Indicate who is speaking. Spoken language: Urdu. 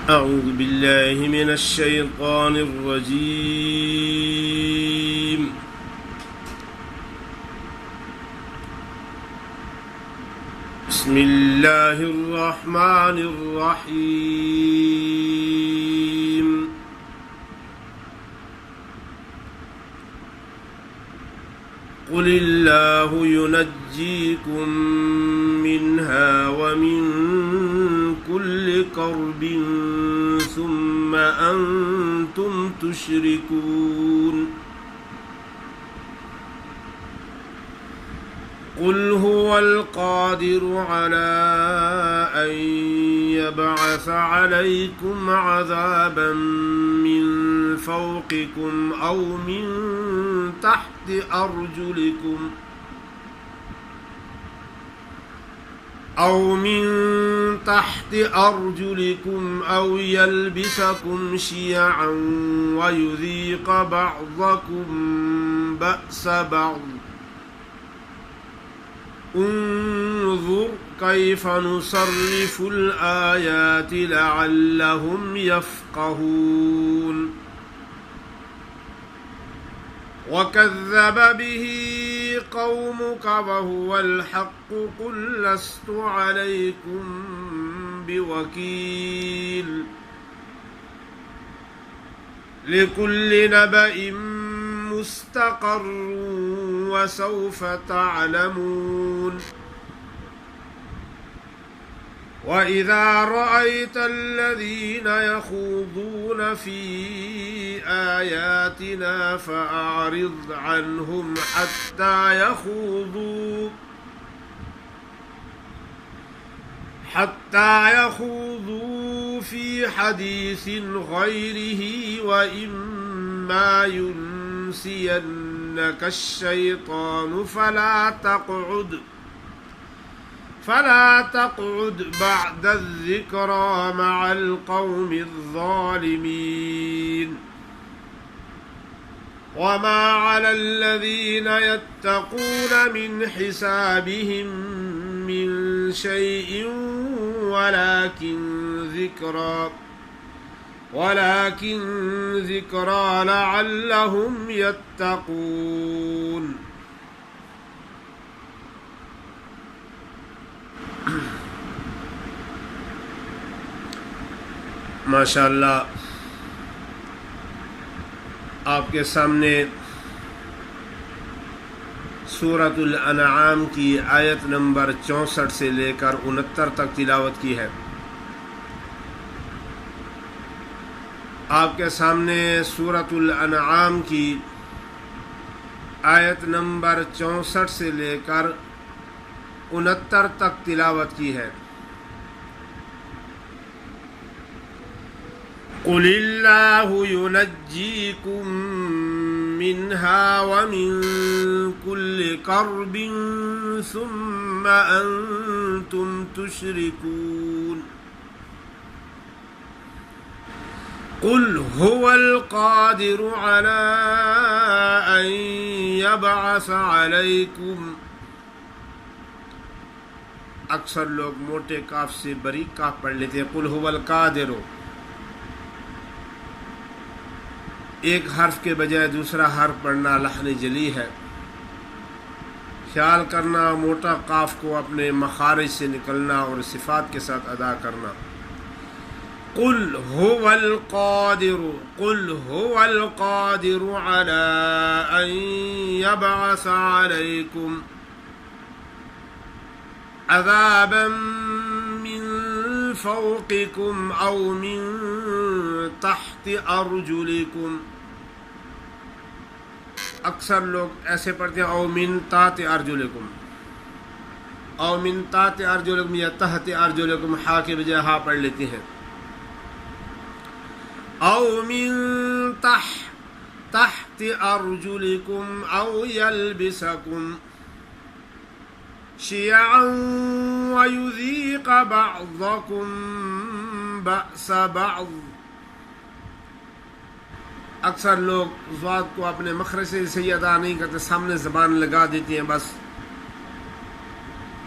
Speaker 1: أعوذ بالله من الشيطان الرجيم. بسم الله الرحمن الرحيم. قل الله ينجيكم منها ومن كل كرب ثم أنتم تشركون. قل هو القادر على أن يبعث عليكم عذابا من فوقكم أو من تحت أرجلكم أو يلبسكم شيعا ويذيق بعضكم بأس بعض. انظر كيف نصرف الآيات لعلهم يفقهون. وكذب به قومك وهو الحق قل لست عليكم بوكيل. لكل نبأ مستقر وسوف تعلمون. وإذا رأيت الذين يخوضون في آياتنا فأعرض عنهم حتى يخوضوا في حديث غيره وإما ينسينك الشيطان فلا تقعد بعد الذكرى مع القوم الظالمين. وما على الذين يتقون من حسابهم من شيء ولكن ذكرى لعلهم يتقون. ماشاءاللہ آپ کے سامنے سورۃ الانعام کی آیت نمبر 64 سے لے کر 69 تک تلاوت کی ہے. آپ کے سامنے سورۃ الانعام کی آیت نمبر 64 سے لے کر 69 تک تلاوت کی ہے. قل اللہ ينجيكم منها ومن كل كرب ثم أنتم تشركون. قل هو القادر على أن يبعث عليكم. اکثر لوگ موٹے کاف سے باریک کاف پڑھ لیتے ہیں. قل هو القادر، ایک حرف کے بجائے دوسرا حرف پڑھنا لحن جلی ہے. خیال کرنا موٹا قاف کو اپنے مخارج سے نکلنا اور صفات کے ساتھ ادا کرنا. قل هو القادر على أن يبعث عليكم عذابا من فوقكم أو من تحت أرجلكم. اکثر لوگ ایسے پڑھتے ہیں او من تحت ارجلکم، او من تحت ارجلکم یا تحت ارجلکم، ہا کے بجائے ہا پڑھ لیتے ہیں. او من تحت ارجلکم او یلبسکم شیعا ویذیق بعضکم بأس بعض. اکثر لوگ ضاد کو اپنے مخرج سے صحیح ادا نہیں کرتے، سامنے زبان لگا دیتے ہیں بس.